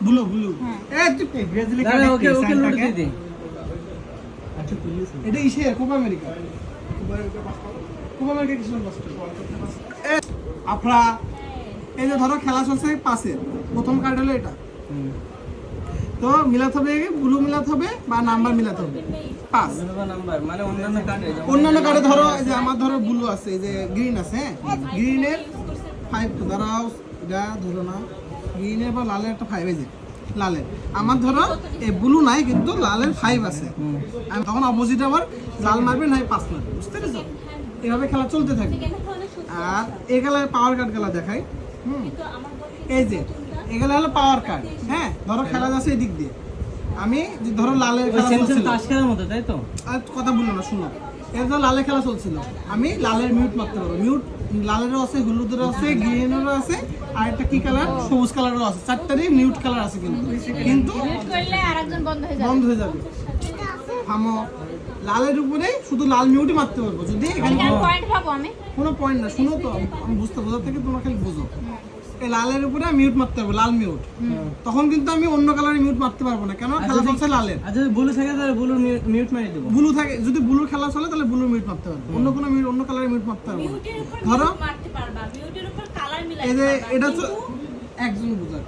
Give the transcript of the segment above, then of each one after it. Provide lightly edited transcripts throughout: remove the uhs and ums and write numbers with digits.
Blue blue এই তুই ব্রাজিলে কাটে ওকে ওকে লুট দিয়ে দে আচ্ছা তুই এটা ইসে কোপা আমেরিকা কিছু বাস্ট আপনারা এই যে ধরো খেলা চলছে পাসের প্রথম কার্ড হলো এটা তো মিলাতে হবে ব্লু মিলাতে হবে বা নাম্বার মিলাতে হবে পাস নাম্বার মানে অন্যান্য কার্ডে ধরো এই যে আমার ধরো ব্লু আছে এই যে গ্রিন আছে গ্রিনের 5 ধরাও এটা ধরো না গ্রিনের বা লালের একটা 5 এই যে লালের আমার ধরো এই ব্লু নাই কিন্তু লালের 5 আছে আমি তখন অপোজিট আবার লাল মারবে নাই 5 মারবে বুঝতে পেরেছো এভাবে খেলা চলতে থাকে আর এই খেলার পাওয়ার কার্ড খেলা দেখাই এই যে এগুলো হলো পাওয়ার কার্ড হ্যাঁ ধরো খেলা যাচ্ছে এই দিক দিয়ে আমি ধরো লালের খেলা চলছিল তাস খেলার মতো তাই তো আর কথা বললো না শুনো এর ধরো লালের খেলা চলছিল আমি লালের মিউট মারতে পারবো মিউট লালেরও আছে হলুদেরও আছে গ্রিনেরও আছে আর একটা কি কালার সবুজ কালারও আছে চারটারই মিউট কালার আছে কিন্তু মিউট করলে আরেকজন বন্ধ হয়ে যাবে থামো লালের উপরে শুধু লাল মিউটই মারতে পারবো যদি এখানে পয়েন্ট পাবো আমি কোনো পয়েন্ট না শুনো তো আমি বোঝা থেকে তোমরা খালি বুঝো এই লালের উপরে মিউট মারতে পারবো লাল মিউট তখন কিন্তু আমি অন্য কালারের মিউট মারতে পারবো না কেন খেলা চলছে লালের আর যদি ব্লু থাকে তাহলে ব্লুর মিউট মারি দেব ব্লু থাকে যদি ব্লুর খেলা চলে তাহলে ব্লুর মিউট মারতে পারবো অন্য কোনো মিউট অন্য কালারের মিউট মারতে পারবো ধরো মারতে পারবা মিউটের উপর কালার মিলাই এই যে এটা তো একজন বুঝার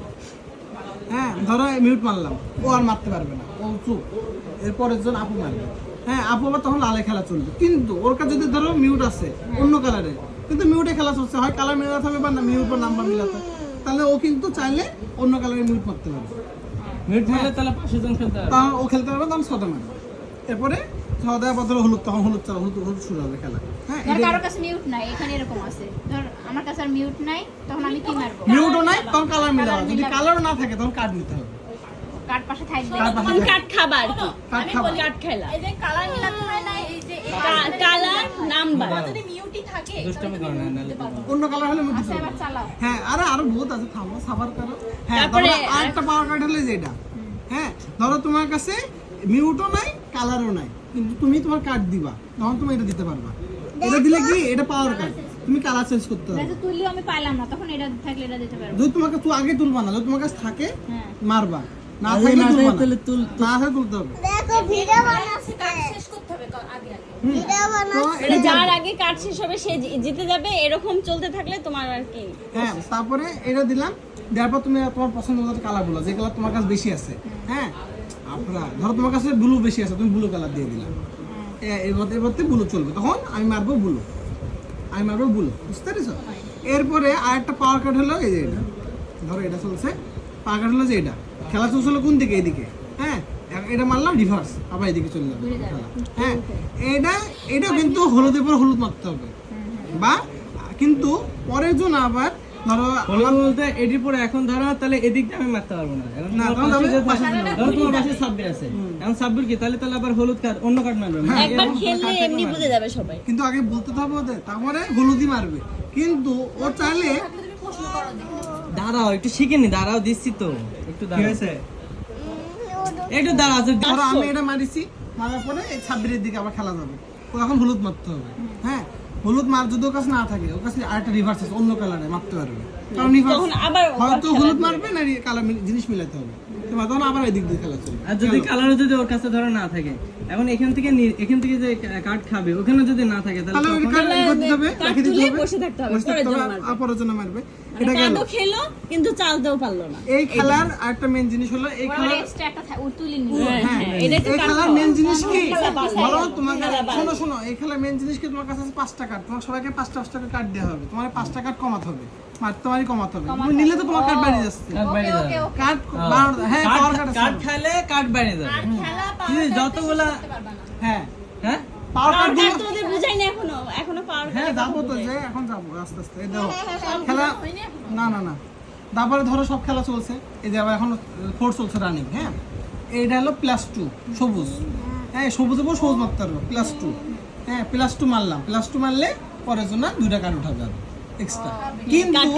হ্যাঁ ধরো মিউট মারলাম ও আর মারতে পারবে না ও চুপ এরপরের জন আপু মারবে হ্যাঁ আপু আবার তখন লালে খেলা চলবে কিন্তু ওর কাছে যদি ধরো মিউট আছে অন্য কালারের কিন্তু মিউটে খেলা চলছে হয় কালার মিলাতে হবে বা না মিউট বা নাম্বার মিলাতে তাহলে ও কিন্তু চাইলে অন্য কালারের মিউট মারতে পারবে মিউট মারলে তাহলে 5 জন খেলতে পারবে তখন ও খেলতে পারবে তখন 6টা মারবে এরপরে 6টা বদলে হলুদ তখন হলুদ শুরু হবে খেলা হ্যাঁ কারোর কাছে মিউট নাই এখানে এরকম আছে ধর আমার কাছে আর মিউট নাই তখন আমি কি মারবো মিউটও নাই তখন কালার মিলাবো যদি কালারও না থাকে তখন কার্ড নিতে হবে কার্ড পাশে থাকবে তখন কার্ড খাবা আর কি আমি বলি কার্ড খেলা এই যে কালার মিলাতে হয় না এই যে কালার নাম্বার যদি মিউটই থাকে দুষ্টমি করে না নালে অন্য কালার হলে মিউট দিতে এবার চালাও হ্যাঁ আরো বহুত আছে থামো সাবার করো হ্যাঁ তারপরে আরেকটা পাওয়ার কার্ড হলো যেটা হ্যাঁ ধরো তোমার কাছে মিউটও নাই কালারও নাই কিন্তু তুমি তোমার কার্ড দিবা তখন তুমি এটা দিতে পারবা এটা দিলে কি এটা পাওয়ার কার্ড তুমি কালার চেঞ্জ করতে হবে এটা তুললেও আমি পাইলাম না তখন এটা থাকলে এটা দিতে পারবো যদি তোমাকে তুই আগে তুলবা না যদি তোমার কাছে থাকে মারবা না থাকলে তুলবা তাহলে না থাকলে তুলতে হবে দেখো ভিডিও বানাচ্ছি কাজ শেষ করতে হবে আগে ভিডিও বানাচ্ছি মানে যার আগে কার্ড শেষ হবে সে জিতে যাবে এরকম চলতে থাকলে তোমার আর কি হ্যাঁ তারপরে এটা দিলাম দেওয়ার পর তুমি তোমার পছন্দ মতো কালার বলো যে কালার তোমার কাছে বেশি আছে হ্যাঁ আপনার ধরো তোমার কাছে ব্লু বেশি আছে তুমি ব্লু কালার দিয়ে দিলাম এবারতে ব্লু চলবে তখন আমি মারবো ব্লু বুঝতে পেরেছো এরপরে আরেকটা পাওয়ার কার্ড হলো এই যে এটা ধরো এটা চলছে পাওয়ার কার্ড হলো যে এটা খেলা চলছিল কোন দিকে এইদিকে হ্যাঁ এটা মারলাম রিভার্স আবার এদিকে চলে যাবে হ্যাঁ এটা কিন্তু হলুদের পর হলুদ মারতে হবে বা কিন্তু পরের জন আবার ধরো বলতে এটির পরে এখন ধরো তাহলে এদিকটা আমি মারতে পারবো না না ধরো তোমার পাশে সাব্বির আছে এখন সাব্বির কি তাহলে আবার হলুদ কার্ড অন্য কার্ড মারবে একবার খেললে এমনি বুঝে যাবে সবাই কিন্তু আগে বলতে হবে ওদের তারপরে হলুদই মারবে কিন্তু ও চাইলে দাঁড়াও একটু শিখেনি দাঁড়াও দিচ্ছি তো একটু দাঁড়াও একটু দাঁড়াও ধরো আমি এটা মারিছি মারার পরে এই ছাব্বিরের দিকে আবার খেলা যাবে ও এখন হলুদ মারতে হবে হ্যাঁ হলুদ মার যদি ওর কাছে না থাকে ওর কাছে আরেকটা রিভার্স আছে অন্য কালারে মারতে পারবে কারণ তখন আবার হয়তো হলুদ মারবে না কালার জিনিস মিলাতে হবে তখন আবার এদিক দিয়ে খেলা চলবে আর যদি কালার যদি ওর কাছে ধরো না থাকে এখন এখান থেকে যে কার্ড খাবে ওখানে যদি না থাকে তাহলে ওই কার্ড করতে হবে রেখে দিতে হবে বসে থাকতে হবে পরের জন্য মারবে এটা কেন খেলো কিন্তু চালতেও পারলো না এই খেলার আরেকটা মেইন জিনিস হলো এই খেলার এক্সট্রা একটা তুলি নি হ্যাঁ এই খেলার মেইন জিনিস কি ধরো তোমার শোনো এই খেলার মেইন জিনিস কি তোমার কাছে আছে 5টা কার্ড তোমার সবাইকে 5টা করে কার্ড দেওয়া হবে তোমার 5টা কার্ড কমাতে হবে তোমারই কমাতে হবে তুমি নিলে তো তোমার কার্ড বেড়ে যাচ্ছে কার্ড হ্যাঁ কার্ড খেলে কার্ড বেড়ে যাবে যতগুলা হ্যাঁ হ্যাঁ পাওয়ার কার্ড তো ওদের বুঝাই না এখনো পাওয়ার হ্যাঁ যাবো তো যে এখন যাবো আস্তে আস্তে এই দেখো খেলা না তারপরে ধরো সব খেলা চলছে এই যে আবার এখন 4 চলছে রানিং হ্যাঁ এইটা হলো +2 সবুজ হ্যাঁ সবুজের পর সবুজ মারতে পারবো +2 হ্যাঁ +2 মারলাম +2 মারলে পরের জন্য 2টা কার্ড উঠাবে আর এক্সট্রা কিন্তু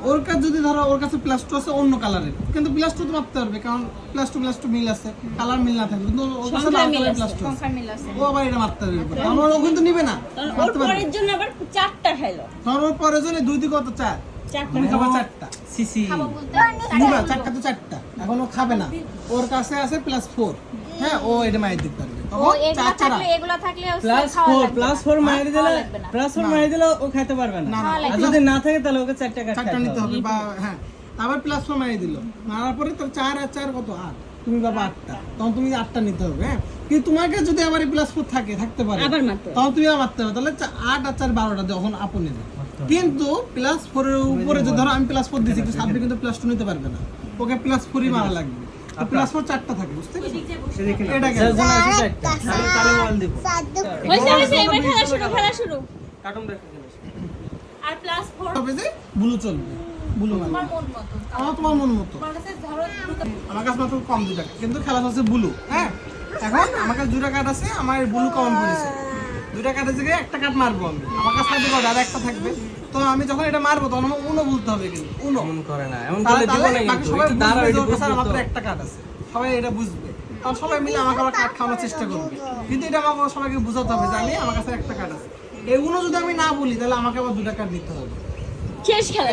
ওর কাছে যদি ধরো ওর কাছে +2 আছে অন্য কালারের কিন্তু +2 তো মারতে পারবে কারণ +2 মিল আছে কালার মিল না থাকবে কিন্তু ওর কাছে লাল কালার +2 ও আবার এটা মারতে পারবে কারণ ও কিন্তু নিবে না ওর পরের জন্য আবার 4টা খেলো ধরো ওর পরের জন্য 2 দিকে কত 4 চারটা তুমি খাবা 4টা সিসি খাবো বলতে নিবা 4টা তো 4টা এখন ও খাবে না ওর কাছে আছে +4 হ্যাঁ ও এটা মাইর দিতে পারবে ও এগুলা থাকলে এগুলা থাকলে ও +4 মাইরে দিলে +4 মাইরে দিলে ও খাইতে পারবে না না, না, আর যদি না থাকে তাহলে ওকে 4টা কাট 4টা নিতে হবে বা হ্যাঁ আবার +4 মাইর দিল মারার পরে তোর 4 আর 4 কত 8 তুমি বাবা 8টা তখন তুমি 8টা নিতে হবে হ্যাঁ কিন্তু তোমাকে যদি আবার +4 থাকতে পারে আবার মারতে হবে। তখন তুমি আবার মারতে হবে তাহলে 8 আর 4 12টা যখন আপনি নেবে কিন্তু +4 এর উপরে যদি ধরো আমি +4 দিছি কিন্তু সাবজেক্ট কিন্তু +2 নিতে পারবে না ওকে +4ই মারা লাগবে তো +4 4টা থাকে বুঝতে পেরেছো এটা কেন তাহলে বল দিব হইছে এবার খেলা শুরু কার্টুন দেখে আর +4 তবে যে ব্লু চলবে ব্লু মানে তোমার মন মতো আমার কাছে মাত্র কম 2 টাকা কিন্তু খেলা হচ্ছে ব্লু হ্যাঁ এখন আমার কাছে 2টা কার্ড আছে আমার ব্লু কমন পড়েছে 2টা কার্ডের জায়গায় একটা কার্ড মারবো আমি আমার কাছে থাকবে আর একটা থাকবে তো আমি যখন এটা মারবো তখন আমার উনো বলতে হবে কিন্তু উনো এমন করে না এমন তাহলে করলে দিব না বাকি কিন্তু সবাই একটু দাঁড়াও বুঝবে যে একটু ওর কাছে আর বুঝবে মাত্র তো। একটা কার্ড আছে সবাই এটা বুঝবে তখন সবাই মিলে আমাকে আবার কার্ড খাওয়ানোর চেষ্টা করবে কিন্তু এটা আমাকে সবাইকে বোঝাতে হবে জানি আমার কাছে একটা কার্ড আছে এই উনো যদি আমি না বলি তাহলে আমাকে আবার 2টা কার্ড নিতে হবে শেষ খেলা